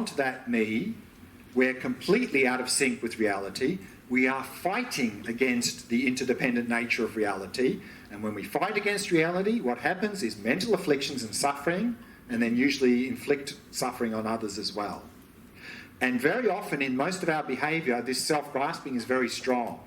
beyond that me, we're completely out of sync with reality. We are fighting against the interdependent nature of reality. And when we fight against reality, what happens is mental afflictions and suffering, and then usually inflict suffering on others as well. And very often in most of our behaviour, this self-grasping is very strong.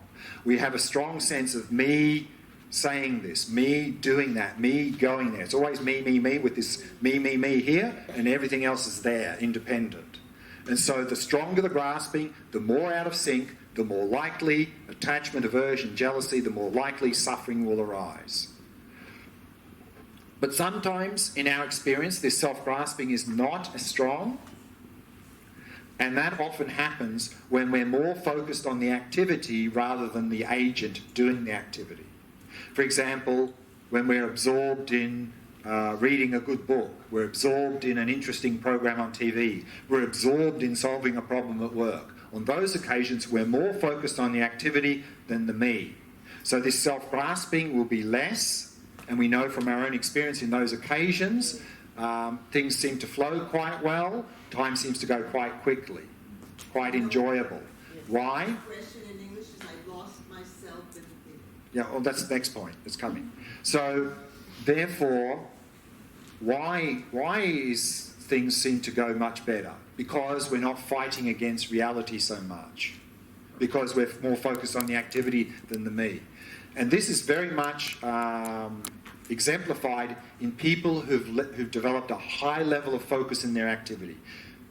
We have a strong sense of me saying this, me doing that, me going there. It's always me, with this me here, and everything else is there, independent. And so the stronger the grasping, the more out of sync, the more likely attachment, aversion, jealousy, the more likely suffering will arise. But sometimes, in our experience, this self-grasping is not as strong, and that often happens when we're more focused on the activity rather than the agent doing the activity. For example, when we're absorbed in reading a good book, we're absorbed in an interesting program on TV, we're absorbed in solving a problem at work. On those occasions, we're more focused on the activity than the me. So this self-grasping will be less, and we know from our own experience in those occasions, things seem to flow quite well, time seems to go quite quickly, quite enjoyable. Why? The expression in English is I lost myself in things. Yeah, well, that's the next point that's coming. So, therefore, why is things seem to go much better? Because we're not fighting against reality so much. Because we're more focused on the activity than the me. And this is very much exemplified in people who've developed a high level of focus in their activity.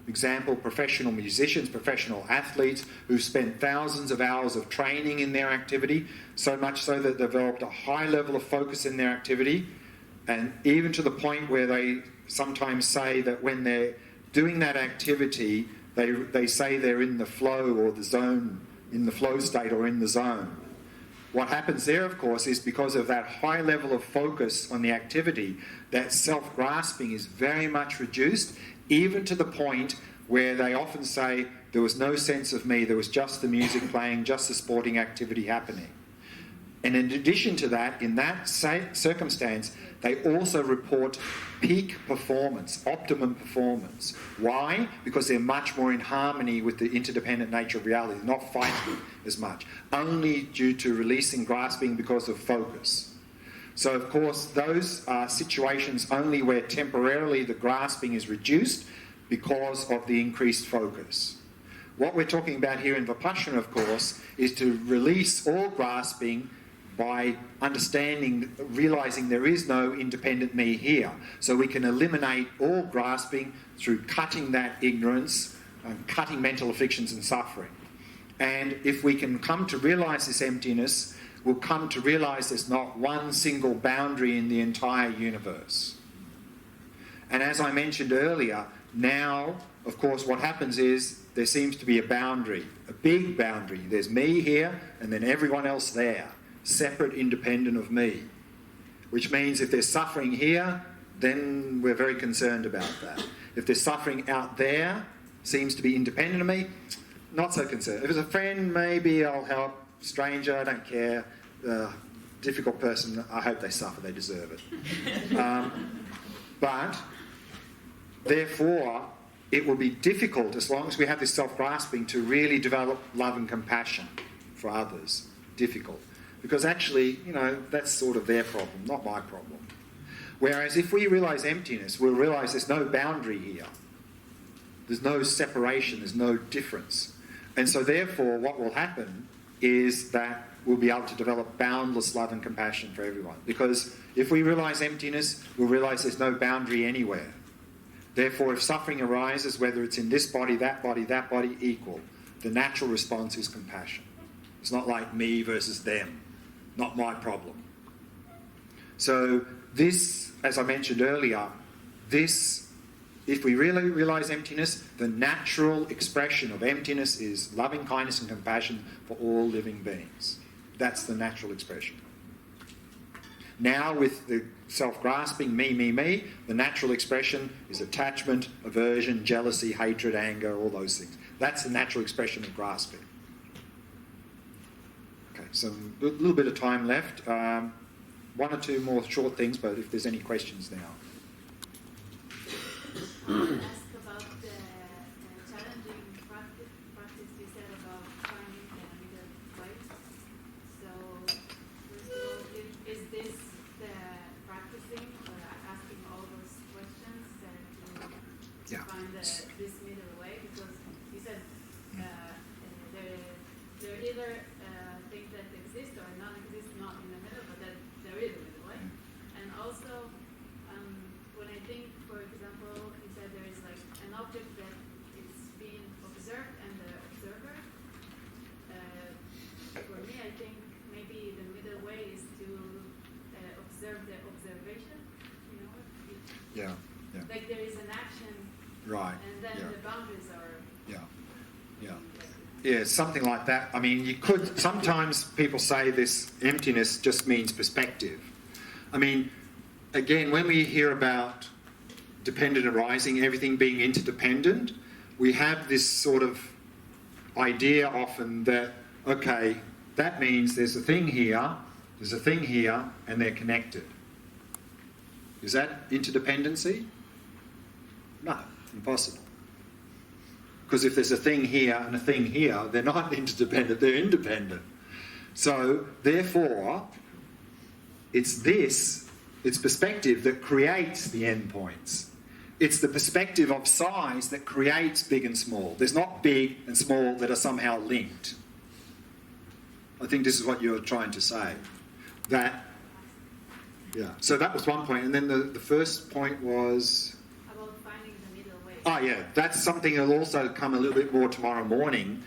For example, professional musicians, professional athletes who've spent thousands of hours of training in their activity, so much so that they've developed a high level of focus in their activity, and even to the point where they sometimes say that when they're doing that activity, they say they're in the flow or the zone, in the flow state or in the zone. What happens there, of course, is because of that high level of focus on the activity, that self-grasping is very much reduced, even to the point where they often say, there was no sense of me, there was just the music playing, just the sporting activity happening. And in addition to that, in that circumstance, they also report peak performance, optimum performance. Why? Because they're much more in harmony with the interdependent nature of reality. They're not fighting as much, only due to releasing grasping because of focus. So, of course, those are situations only where temporarily the grasping is reduced because of the increased focus. What we're talking about here in Vipassana, of course, is to release all grasping by understanding, realising there is no independent me here. So we can eliminate all grasping through cutting that ignorance and cutting mental afflictions and suffering. And if we can come to realise this emptiness, we'll come to realise there's not one single boundary in the entire universe. And as I mentioned earlier, now, of course, what happens is there seems to be a boundary, a big boundary. There's me here and then everyone else there, separate, independent of me. Which means if there's suffering here, then we're very concerned about that. If there's suffering out there, seems to be independent of me, not so concerned. If it's a friend, maybe I'll help. Stranger, I don't care. Difficult person, I hope they suffer, they deserve it. But, therefore, it will be difficult, as long as we have this self-grasping, to really develop love and compassion for others. Difficult. Because actually, that's sort of their problem, not my problem. Whereas if we realise emptiness, we'll realise there's no boundary here. There's no separation, there's no difference. And so therefore, what will happen is that we'll be able to develop boundless love and compassion for everyone. Because if we realise emptiness, we'll realise there's no boundary anywhere. Therefore, if suffering arises, whether it's in this body, that body, equal, the natural response is compassion. It's not like me versus them. Not my problem. So this, as I mentioned earlier, if we really realise emptiness, the natural expression of emptiness is loving kindness and compassion for all living beings. That's the natural expression. Now with the self-grasping, me, the natural expression is attachment, aversion, jealousy, hatred, anger, all those things. That's the natural expression of grasping. Okay, so a little bit of time left. One or two more short things, but if there's any questions now. Ask about the eyes are. Yeah, something like that. I mean, you could, sometimes people say this emptiness just means perspective. I mean, again, when we hear about dependent arising, everything being interdependent, we have this sort of idea often that, okay, that means there's a thing here, and they're connected. Is that interdependency? No, impossible. Because if there's a thing here and a thing here, they're not interdependent, they're independent. So, therefore, it's perspective that creates the endpoints. It's the perspective of size that creates big and small. There's not big and small that are somehow linked. I think this is what you're trying to say. So that was one point. And then the first point was... Oh yeah, that's something that'll also come a little bit more tomorrow morning.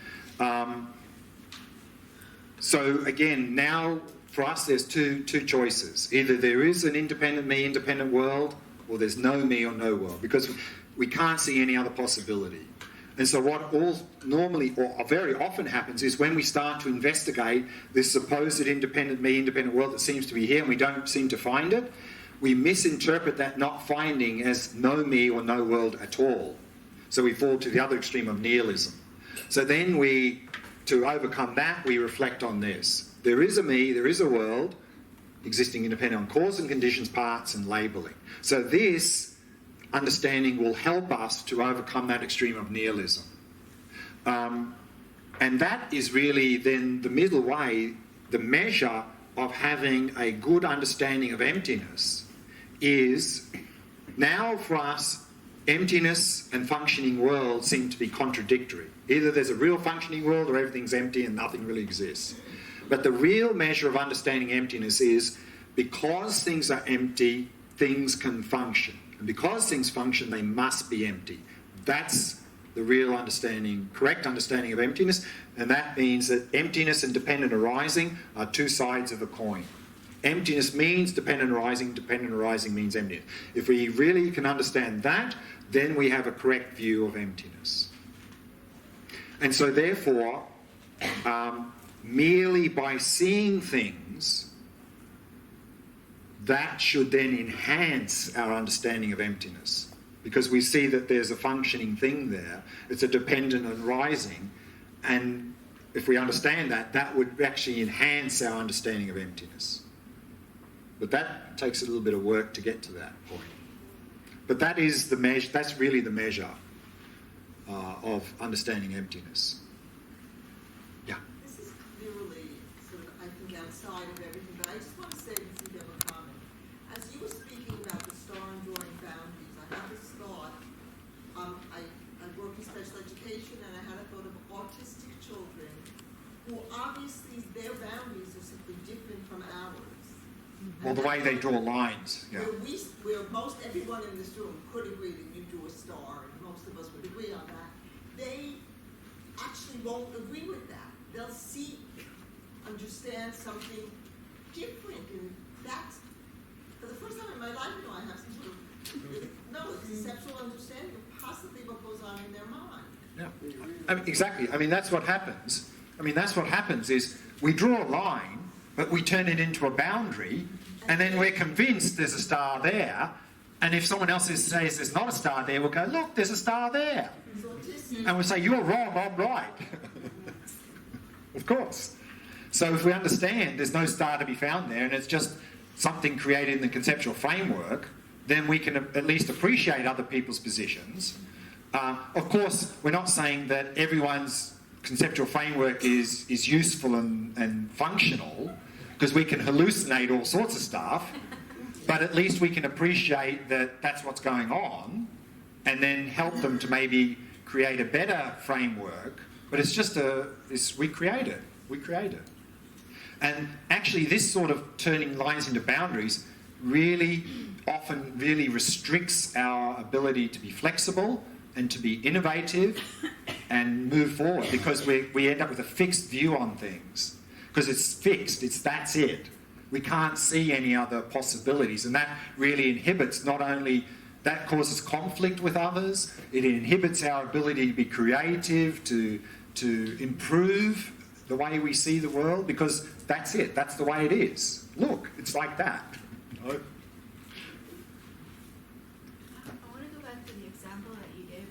So again, now for us there's two choices. Either there is an independent me, independent world, or there's no me or no world, because we can't see any other possibility. And so what normally or very often happens is when we start to investigate this supposed independent me, independent world that seems to be here and we don't seem to find it, we misinterpret that not finding as no me or no world at all. So we fall to the other extreme of nihilism. So then to overcome that, we reflect on this. There is a me, there is a world, existing independent on cause and conditions, parts and labelling. So this understanding will help us to overcome that extreme of nihilism. And that is really then the middle way, the measure of having a good understanding of emptiness is now for us, emptiness and functioning world seem to be contradictory. Either there's a real functioning world or everything's empty and nothing really exists. But the real measure of understanding emptiness is because things are empty, things can function. And because things function, they must be empty. That's the real understanding, correct understanding of emptiness. And that means that emptiness and dependent arising are two sides of a coin. Emptiness means dependent arising means emptiness. If we really can understand that, then we have a correct view of emptiness. And so therefore, merely by seeing things, that should then enhance our understanding of emptiness. Because we see that there's a functioning thing there, it's a dependent and rising, and if we understand that, that would actually enhance our understanding of emptiness. But that takes a little bit of work to get to that point. But that is the measure. That's really the measure of understanding emptiness. Yeah. This is clearly sort of, I think, outside of everything. But I just want to say this in a comment. As you were speaking about the star enduring boundaries, I had this thought. I work in special education, and I had a thought of autistic children, who obviously their boundaries are simply different from ours. Well, the way they draw lines. Yeah. Where most everyone in this room could agree that you drew a star, and most of us would agree on that, they actually won't agree with that. They'll understand something different, and that's, for the first time in my life, I have some sort of, conceptual understanding of possibly what goes on in their mind. Yeah, exactly. I mean, that's what happens. That's what happens is we draw a line, but we turn it into a boundary, and then we're convinced there's a star there, and if someone else says there's not a star there, we'll go, look, there's a star there. And we'll say, you're wrong, I'm right. Of course. So if we understand there's no star to be found there, and it's just something created in the conceptual framework, then we can at least appreciate other people's positions. Of course, we're not saying that everyone's conceptual framework is useful and functional, because we can hallucinate all sorts of stuff, but at least we can appreciate that that's what's going on, and then help them to maybe create a better framework. But it's just we create it. And actually this sort of turning lines into boundaries really often really restricts our ability to be flexible and to be innovative and move forward, because we end up with a fixed view on things. Because it's fixed, that's it. We can't see any other possibilities, and that really inhibits not only That causes conflict with others. It inhibits our ability to be creative, to improve the way we see the world, because that's it. That's the way it is. Look, it's like that. I want to go back to the example that you gave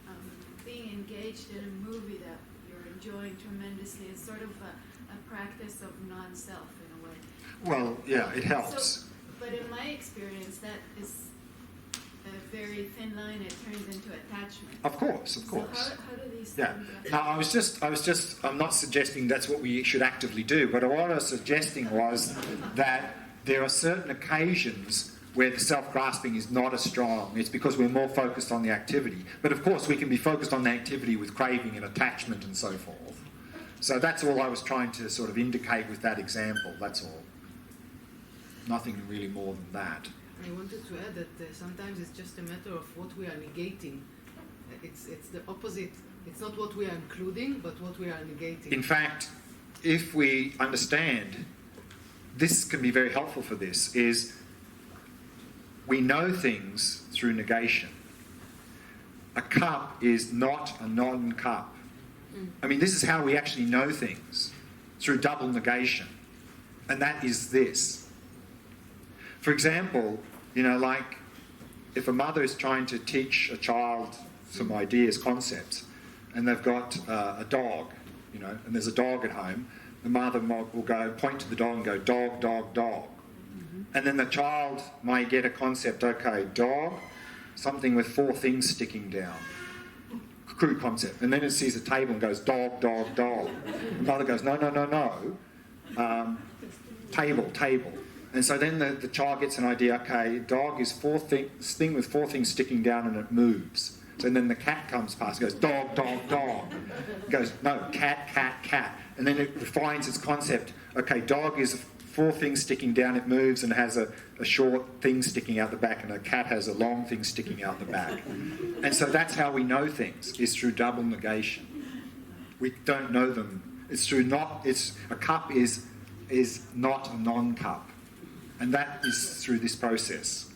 of being engaged in a movie that you're enjoying tremendously is sort of a practice of non-self in a way. Well, yeah, it helps. But in my experience, that is a very thin line. It turns into attachment. Of course, of course. So how do these Yeah. things... No, I'm not suggesting that's what we should actively do, but what I was suggesting was that there are certain occasions where the self-grasping is not as strong. It's because we're more focused on the activity. But of course, we can be focused on the activity with craving and attachment and so forth. So that's all I was trying to sort of indicate with that example, that's all. Nothing really more than that. I wanted to add that sometimes it's just a matter of what we are negating. It's the opposite. It's not what we are including, but what we are negating. In fact, if we understand, this can be very helpful for this, is we know things through negation. A cup is not a non-cup. I mean, this is how we actually know things, through double negation. And that is this. For example, like if a mother is trying to teach a child some ideas, concepts, and they've got a dog, and there's a dog at home, the mother will go point to the dog and go, dog, dog, dog. And then the child may get a concept, okay, dog, something with 4 things sticking down. Crude concept. And then it sees a table and goes, dog, dog, dog. The mother goes, no, no, no, no. Table, table. And so then the child gets an idea, okay, dog is thing with 4 things sticking down and it moves. So then the cat comes past, goes, dog, dog, dog. It goes, no, cat, cat, cat. And then it refines its concept. Okay, dog is 4 things sticking down, it moves and has a short thing sticking out the back, and a cat has a long thing sticking out the back. And so that's how we know things, is through double negation. We don't know them. It's through a cup is not a non-cup. And that is through this process.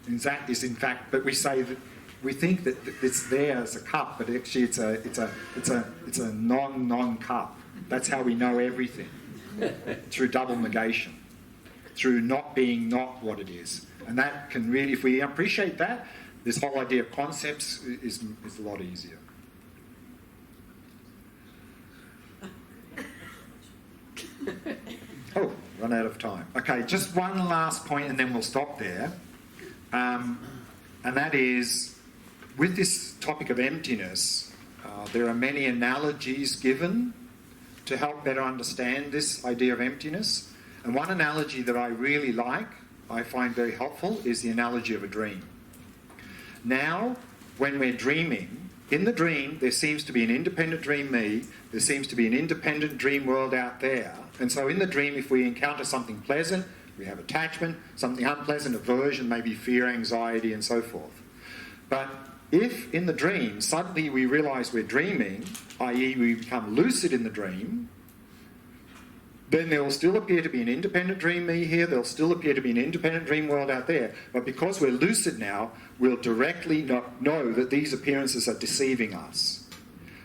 And that is in fact, but we say that we think that it's there as a cup, but actually it's a non-cup. That's how we know everything, through double negation, through not being not what it is. And that can really, if we appreciate that, this whole idea of concepts is a lot easier. Oh, run out of time. Okay, just one last point and then we'll stop there. And that is, with this topic of emptiness, there are many analogies given to help better understand this idea of emptiness. And one analogy that I really like, I find very helpful, is the analogy of a dream. Now, when we're dreaming, in the dream there seems to be an independent dream me, there seems to be an independent dream world out there. And so in the dream, if we encounter something pleasant, we have attachment, something unpleasant, aversion, maybe fear, anxiety, and so forth. But if in the dream suddenly we realise we're dreaming, i.e. we become lucid in the dream, then there will still appear to be an independent dream me here, there'll still appear to be an independent dream world out there, but because we're lucid now, we'll directly know that these appearances are deceiving us.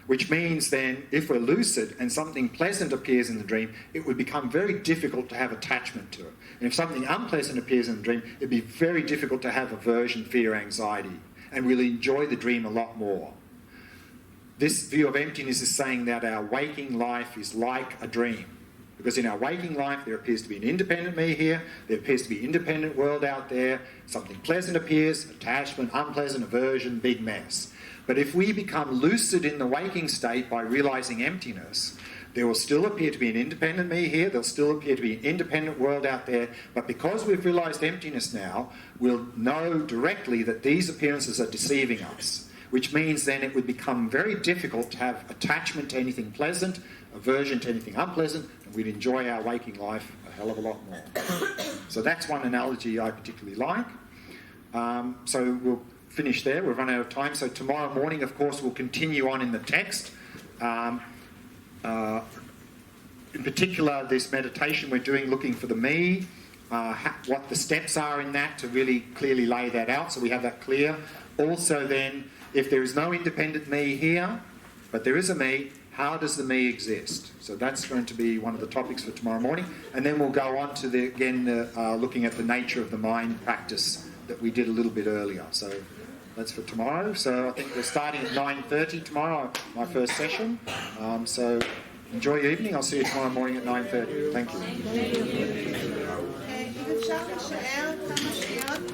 Which means then, if we're lucid and something pleasant appears in the dream, it would become very difficult to have attachment to it. And if something unpleasant appears in the dream, it'd be very difficult to have aversion, fear, anxiety, and we'll enjoy the dream a lot more. This view of emptiness is saying that our waking life is like a dream. Because in our waking life, there appears to be an independent me here, there appears to be an independent world out there, something pleasant appears, attachment, unpleasant, aversion, big mess. But if we become lucid in the waking state by realising emptiness, there will still appear to be an independent me here, there'll still appear to be an independent world out there, but because we've realised emptiness now, we'll know directly that these appearances are deceiving us, which means then it would become very difficult to have attachment to anything pleasant, aversion to anything unpleasant, and we'd enjoy our waking life a hell of a lot more. So that's one analogy I particularly like. So we'll finish there. We've run out of time. So tomorrow morning, of course, we'll continue on in the text. In particular, this meditation we're doing, looking for the me, what the steps are in that to really clearly lay that out, so we have that clear. Also then, if there is no independent me here, but there is a me, how does the me exist? So that's going to be one of the topics for tomorrow morning. And then we'll go on to, looking at the nature of the mind practice that we did a little bit earlier. So that's for tomorrow. So I think we're starting at 9:30 tomorrow, my first session. So enjoy your evening. I'll see you tomorrow morning at 9:30. Thank you. אם אפשר לשער כמה שניות